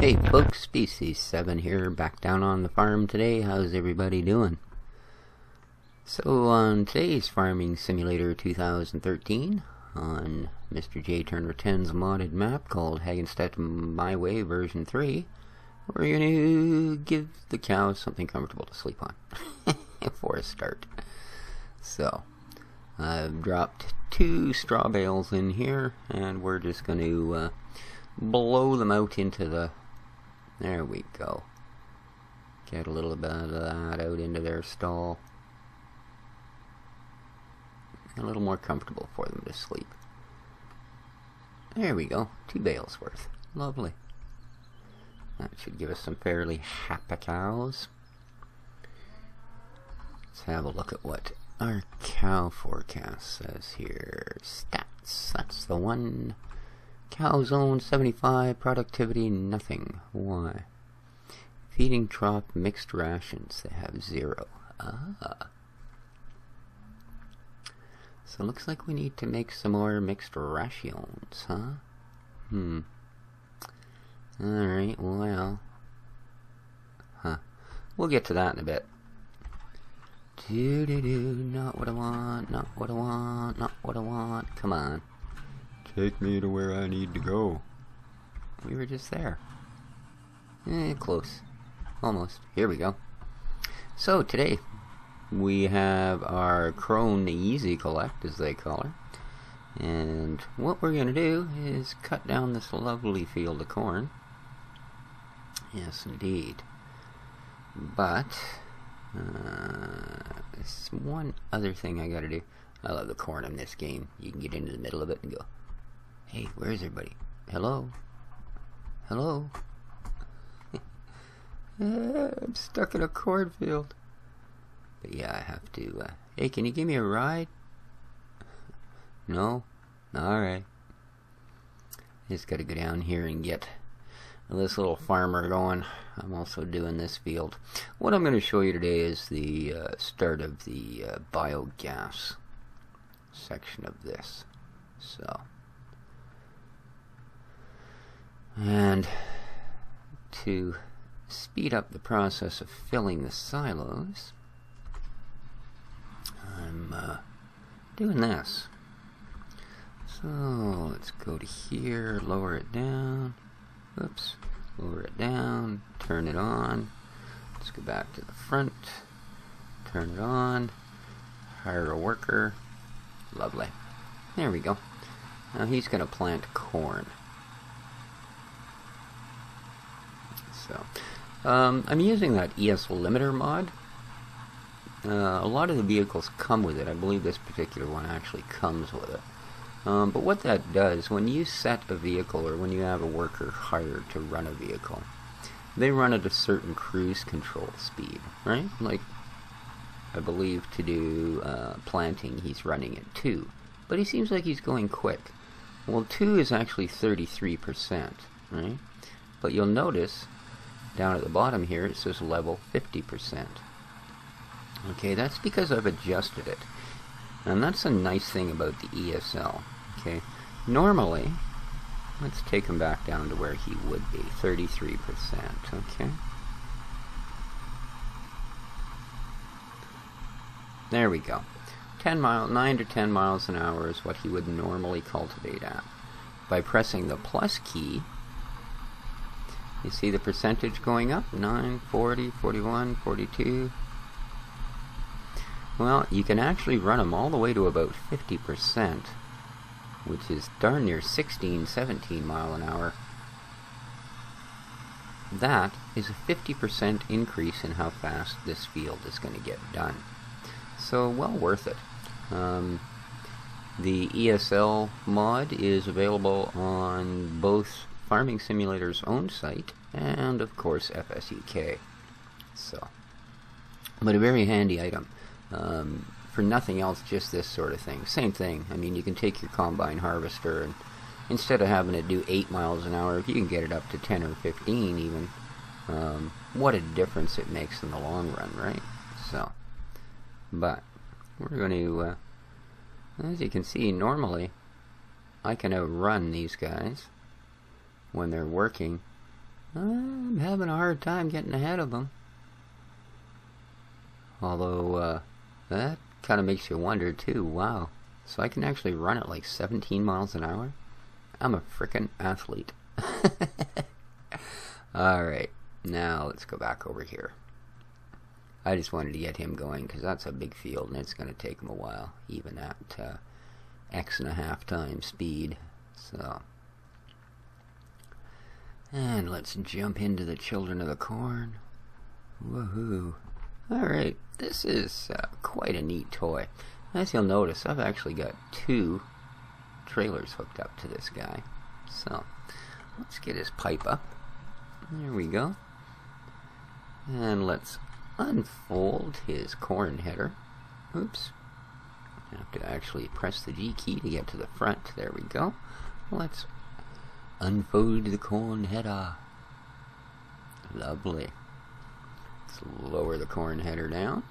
Hey folks, Species 7 here, back down on the farm today. How's everybody doing? So on today's Farming Simulator 2013, on Mr. J Turner 10's modded map called Hagenstedt My Way version 3, we're going to give the cows something comfortable to sleep on for a start. So, I've dropped 2 straw bales in here, and we're just going to blow them out into the... There we go. Get a little bit of that out into their stall. A little more comfortable for them to sleep. There we go. 2 bales worth. Lovely. That should give us some fairly happy cows. Let's have a look at what our cow forecast says here. Stats. That's the one. Cow zone 75, productivity nothing. Why? Feeding trough mixed rations, they have 0. So it looks like we need to make some more mixed rations, huh? Alright, well. We'll get to that in a bit. Not what I want, not what I want, not what I want. Come on. Take me to where I need to go. We were just there. Close. Almost. Here we go. So today we have our crone easy collect, as they call her. And what we're going to do is cut down this lovely field of corn. Yes, indeed. But there's one other thing I got to do. I love the corn in this game. You can get into the middle of it and go, hey, where's everybody? Hello? Hello? I'm stuck in a cornfield. But yeah, I have to, hey, can you give me a ride? No? Alright. Just gotta go down here and get this little farmer going. I'm also doing this field. What I'm going to show you today is the start of the biogas section of this. So... And to speed up the process of filling the silos, I'm doing this. So let's go to here, lower it down. Oops, lower it down, turn it on. Let's go back to the front, turn it on, hire a worker. Lovely. There we go. Now he's going to plant corn. So, I'm using that ES limiter mod. A lot of the vehicles come with it. I believe this particular one actually comes with it. But what that does, when you set a vehicle or when you have a worker hired to run a vehicle, they run at a certain cruise control speed, right? Like, I believe to do planting, he's running at 2. But he seems like he's going quick. Well, 2 is actually 33%, right? But you'll notice down at the bottom here it says level 50%. Okay, that's because I've adjusted it. And that's a nice thing about the ESL. Okay, normally, let's take him back down to where he would be, 33%. Okay. There we go. 9 to 10 miles an hour is what he would normally cultivate at. By pressing the plus key, you see the percentage going up, 9, 40, 41, 42. Well, you can actually run them all the way to about 50%, which is darn near 16, 17 mile an hour. That is a 50% increase in how fast this field is going to get done. So, well worth it. The ESL mod is available on both Farming Simulator's own site and of course FSUK. So, but a very handy item. For nothing else, just this sort of thing. Same thing. I mean, you can take your combine harvester and instead of having it do 8 miles an hour, if you can get it up to 10 or 15 even, what a difference it makes in the long run, right? So, but we're going to, as you can see, normally I can outrun these guys when they're working I'm having a hard time getting ahead of them. Although, that kind of makes you wonder too. Wow. So I can actually run at like 17 miles an hour? I'm a frickin' athlete. Alright, now let's go back over here. I just wanted to get him going because that's a big field and it's going to take him a while, even at X.5 times speed. So, and let's jump into the Children of the Corn. Woohoo. Alright, this is quite a neat toy. As you'll notice, I've actually got 2 trailers hooked up to this guy. So, let's get his pipe up. There we go. And let's unfold his corn header. Oops. I have to actually press the G key to get to the front. There we go. Let's unfold the corn header. Lovely. Let's lower the corn header down.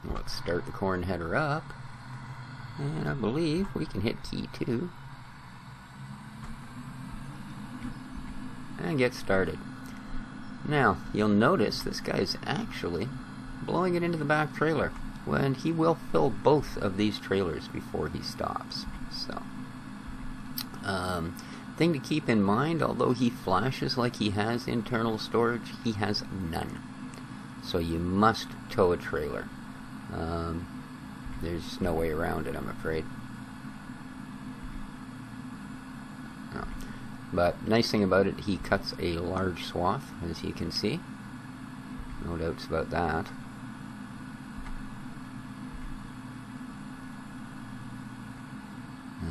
Let's start the corn header up. And I believe we can hit key 2. And get started. Now, you'll notice this guy's actually blowing it into the back trailer, when he will fill both of these trailers before he stops. So, thing to keep in mind, although he flashes like he has internal storage, he has none. So you must tow a trailer. There's no way around it, I'm afraid. But nice thing about it, he cuts a large swath, as you can see. No doubts about that.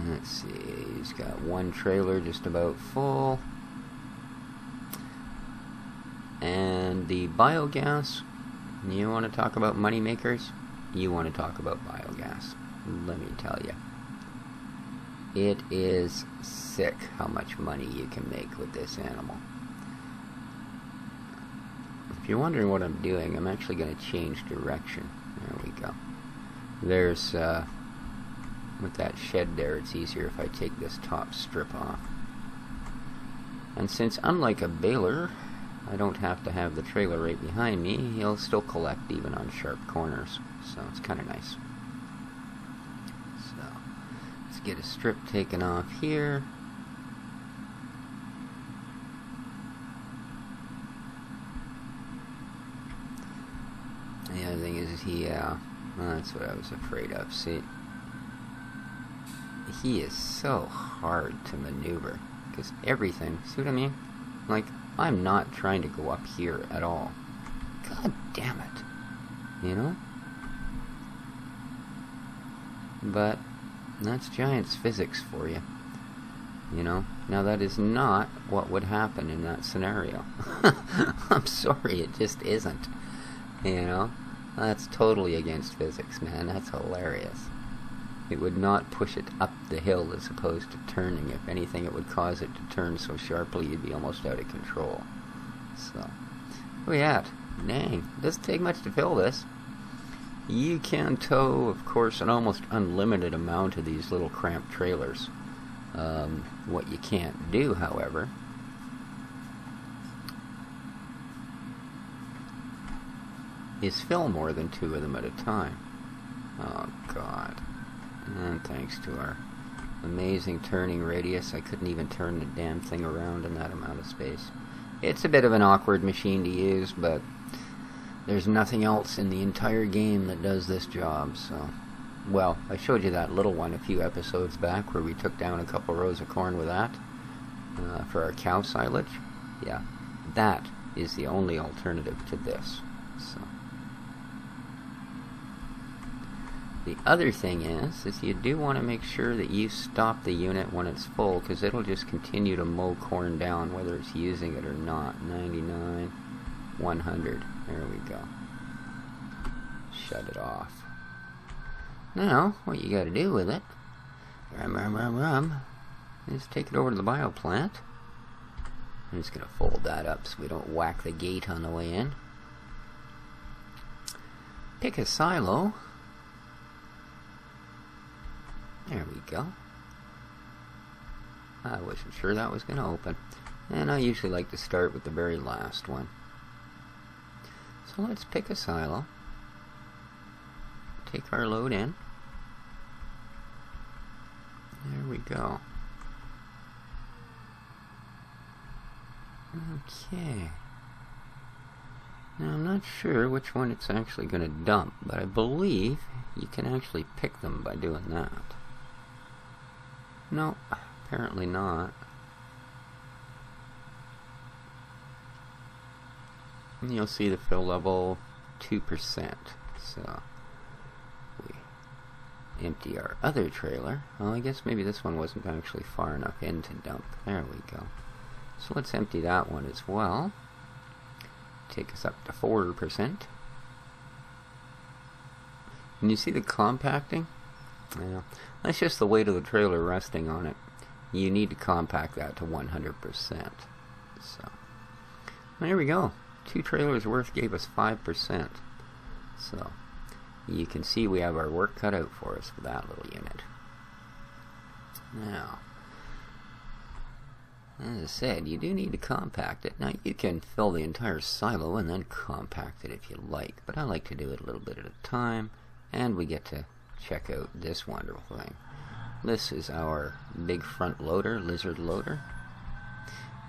Let's see, he's got 1 trailer just about full. And the biogas, you want to talk about money makers? You want to talk about biogas. Let me tell you. It is sick how much money you can make with this animal. If you're wondering what I'm doing, I'm actually going to change direction. There we go. There's, with that shed there, it's easier if I take this top strip off. And since, unlike a baler, I don't have to have the trailer right behind me, he'll still collect even on sharp corners. So it's kind of nice. Get a strip taken off here. The other thing is well, that's what I was afraid of. See, he is so hard to maneuver because everything, see what I mean? Like, I'm not trying to go up here at all. God damn it. You know? But that's Giants physics for you. You know? Now that is not what would happen in that scenario. I'm sorry, it just isn't. You know? That's totally against physics, man. That's hilarious. It would not push it up the hill as opposed to turning. If anything, it would cause it to turn so sharply you'd be almost out of control. So, where we at? Dang, it doesn't take much to fill this. You can tow, of course, an almost unlimited amount of these little cramped trailers. What you can't do, however, is fill more than 2 of them at a time. Oh, God. And thanks to our amazing turning radius, I couldn't even turn the damn thing around in that amount of space. It's a bit of an awkward machine to use, but there's nothing else in the entire game that does this job, so... Well, I showed you that little one a few episodes back where we took down a couple rows of corn with that for our cow silage. Yeah, that is the only alternative to this. So, the other thing is you do want to make sure that you stop the unit when it's full, because it'll just continue to mow corn down whether it's using it or not. 99, 100. There we go. Shut it off. Now, what you gotta do with it, is take it over to the bio plant. I'm just gonna fold that up so we don't whack the gate on the way in. Pick a silo. There we go. I wasn't sure that was gonna open. And I usually like to start with the very last one. So let's pick a silo. Take our load in. There we go. Okay. Now I'm not sure which one it's actually going to dump, but I believe you can actually pick them by doing that. No, apparently not. And you'll see the fill level 2%. So we empty our other trailer. Well, I guess maybe this one wasn't actually far enough in to dump. There we go. So let's empty that one as well. Take us up to 4%. And you see the compacting? Yeah, that's just the weight of the trailer resting on it. You need to compact that to 100%. So there we go. 2 trailers worth gave us 5%. So you can see we have our work cut out for us for that little unit. Now, as I said, you do need to compact it. Now, you can fill the entire silo and then compact it if you like, but I like to do it a little bit at a time, and we get to check out this wonderful thing. This is our big front loader, lizard loader.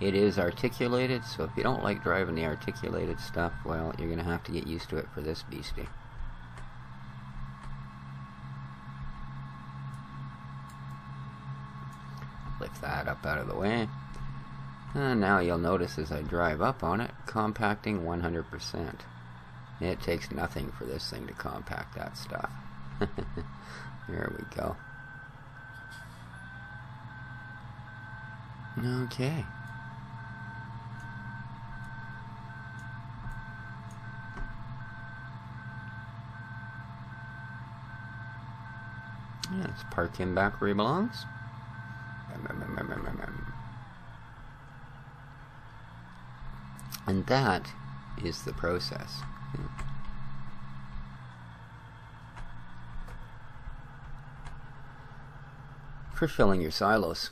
It is articulated, so if you don't like driving the articulated stuff, well, you're going to have to get used to it for this beastie. Lift that up out of the way. And now you'll notice as I drive up on it, compacting 100%. It takes nothing for this thing to compact that stuff. There we go. Okay. Let's park him back where he belongs. And that is the process. For filling your silos.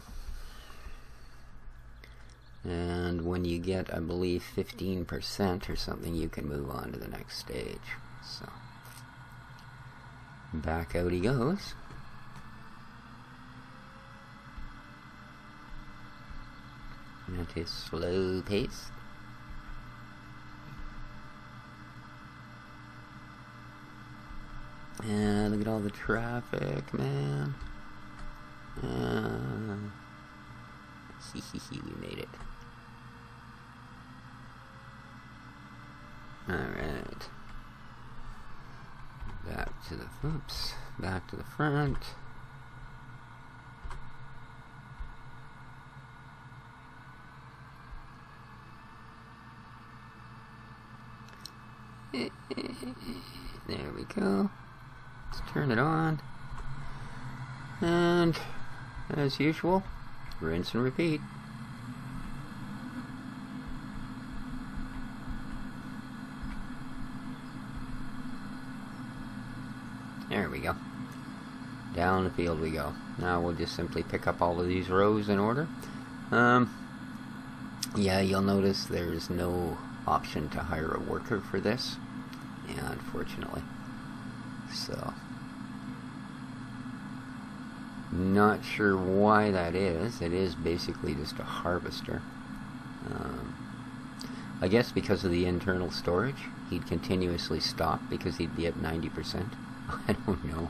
And when you get, I believe, 15% or something, you can move on to the next stage. So, back out he goes. At his slow pace. And look at all the traffic, man. We made it. Alright. Back to the front. There we go. Let's turn it on. And as usual, rinse and repeat. There we go. Down the field we go. Now we'll just simply pick up all of these rows in order. Yeah, you'll notice there's no option to hire a worker for this. Yeah, unfortunately. So, not sure why that is. It is basically just a harvester. I guess because of the internal storage, he'd continuously stop because he'd be at 90%. I don't know.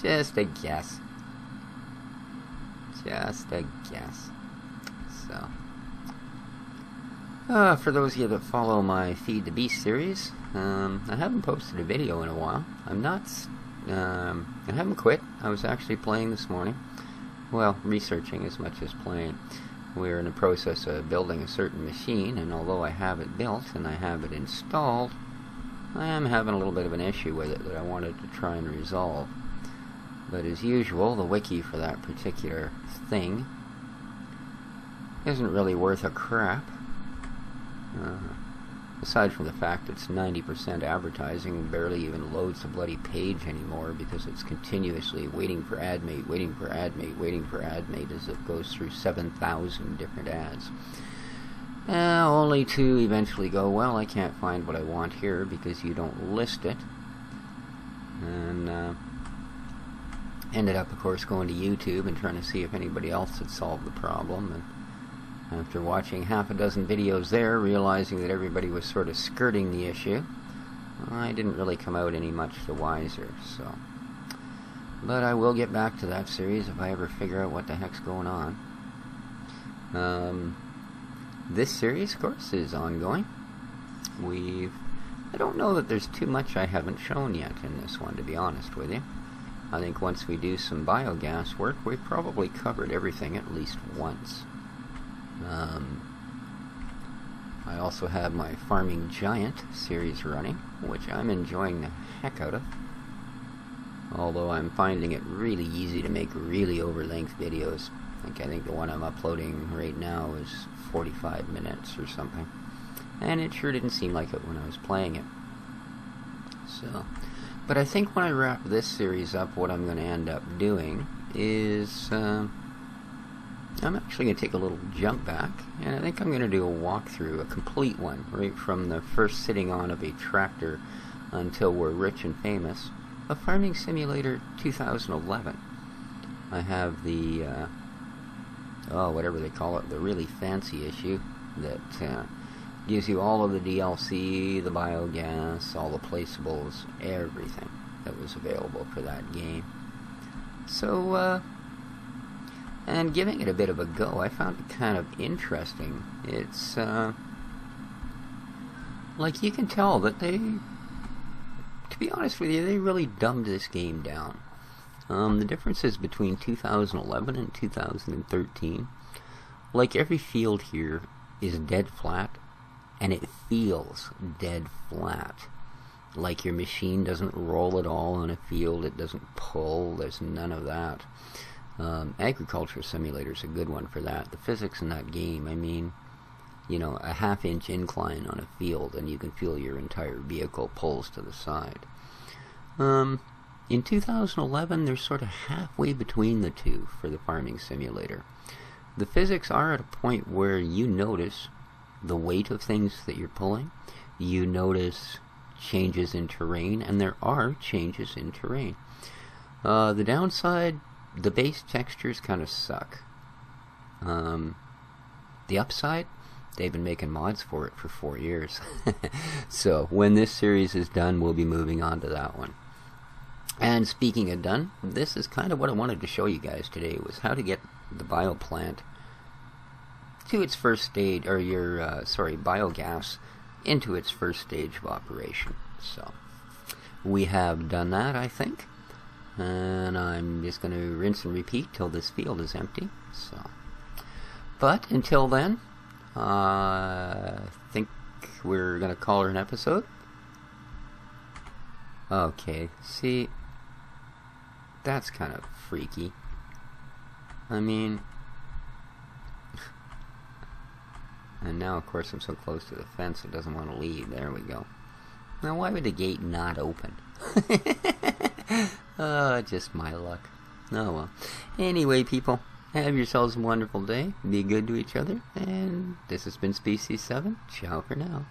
Just a guess. Just a guess. So, for those of you that follow my Feed the Beast series, I haven't posted a video in a while. I haven't quit. I was actually playing this morning. Well, researching as much as playing. We're in the process of building a certain machine, and although I have it built and I have it installed, I am having a little bit of an issue with it that I wanted to try and resolve. But as usual, the wiki for that particular thing isn't really worth a crap. aside from the fact it's 90% advertising and barely even loads the bloody page anymore because it's continuously waiting for ad mate, waiting for ad mate, waiting for ad mate as it goes through 7,000 different ads. Only to eventually go, well, I can't find what I want here because you don't list it. And ended up, of course, going to YouTube and trying to see if anybody else had solved the problem. And after watching half a dozen videos there, realizing that everybody was sort of skirting the issue, I didn't really come out any much the wiser. So, but I will get back to that series if I ever figure out what the heck's going on. This series, of course, is ongoing. I don't know that there's too much I haven't shown yet in this one, to be honest with you. I think once we do some biogas work, we've probably covered everything at least once. I also have my Farming Giant series running, which I'm enjoying the heck out of. Although I'm finding it really easy to make really over-length videos. I think the one I'm uploading right now is 45 minutes or something. And it sure didn't seem like it when I was playing it. So, but I think when I wrap this series up, what I'm going to end up doing is I'm actually going to take a little jump back, and I think I'm going to do a walkthrough, a complete one, right from the first sitting on of a tractor until we're rich and famous, of Farming Simulator 2011. I have the whatever they call it, the really fancy issue that gives you all of the DLC, the biogas, all the placeables, everything that was available for that game. So, and giving it a bit of a go, I found it kind of interesting. It's, like, you can tell that they, to be honest with you, they really dumbed this game down. The differences between 2011 and 2013, like every field here is dead flat, and it feels dead flat. Like your machine doesn't roll at all on a field, it doesn't pull, there's none of that. Agriculture Simulator's a good one for that. The physics in that game, I mean, you know, a half-inch incline on a field and you can feel your entire vehicle pulls to the side. In 2011, they're sort of halfway between the two for the Farming Simulator. The physics are at a point where you notice the weight of things that you're pulling, you notice changes in terrain, and there are changes in terrain. The downside, the base textures kind of suck. The upside, they've been making mods for it for 4 years. So when this series is done, we'll be moving on to that one. And speaking of done, this is kind of what I wanted to show you guys today, was how to get the bioplant to its first stage, or your, biogas into its first stage of operation. So, we have done that, I think. And I'm just going to rinse and repeat till this field is empty. So, but until then, I think we're going to call her an episode. Okay, see, that's kind of freaky. I mean, and now of course I'm so close to the fence it doesn't want to leave. There we go. Now why would the gate not open? Just my luck. Oh well. Anyway, people, have yourselves a wonderful day. Be good to each other. And this has been Species 7. Ciao for now.